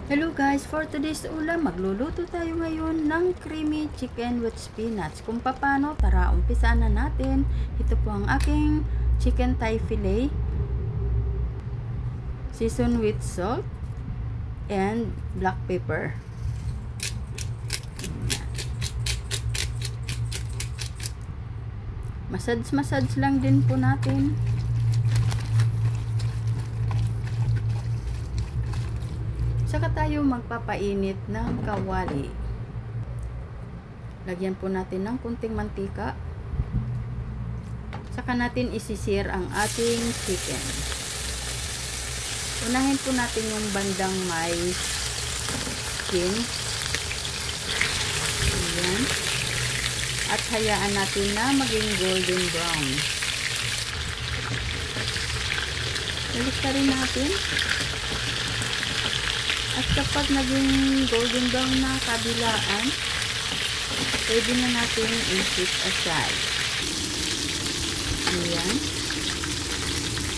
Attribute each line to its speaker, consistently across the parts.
Speaker 1: Hello guys, for today's ulam, magluluto tayo ngayon ng creamy chicken with spinach. Kung paano, tara umpisaan na natin. Ito po ang aking chicken thigh fillet, seasoned with salt and black pepper. Massage lang din po natin. Saka tayo magpapainit ng kawali. Lagyan po natin ng kunting mantika. Saka natin isisir ang ating chicken. Unahin po natin yung bandang may skin. Ayan. At hayaan natin na maging golden brown. Balik rin natin. At kapag naging golden brown na kabilaan, pwede na natin i-set aside. Ayan.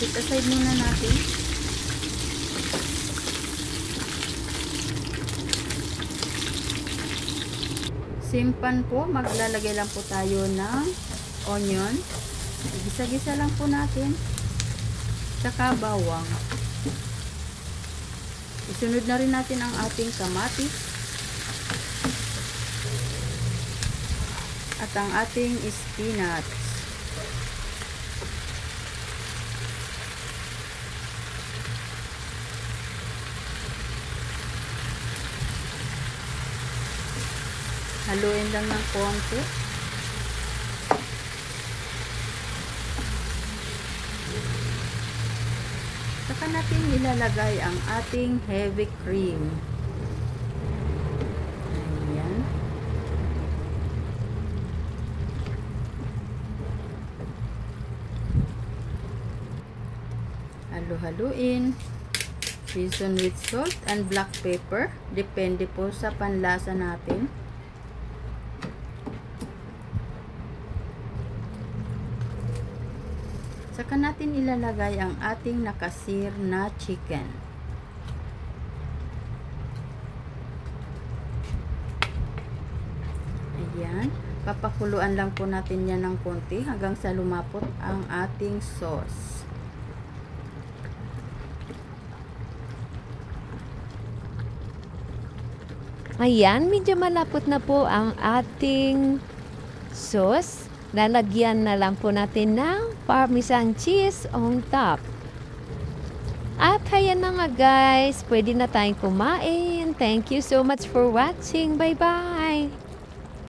Speaker 1: Set aside muna natin. Simpan po, maglalagay lang po tayo ng onion. Gisa-gisa lang po natin. Tsaka bawang. Isunod na rin natin ang ating kamatis at ang ating spinach. Haluin lang ng konti. Saka natin ilalagay ang ating heavy cream. Ayan. Halo-haluin. Season with salt and black pepper. Depende po sa panlasa natin. Saka natin ilalagay ang ating nakasir na chicken. Ayan. Papakuluan lang po natin yan ng konti hanggang sa lumapot ang ating sauce.
Speaker 2: Ayan, medyo malapot na po ang ating sauce. Lalagyan na lang po natin ng parmesan cheese on top. At ayan na nga guys, pwede na tayong kumain. Thank you so much for watching. Bye-bye!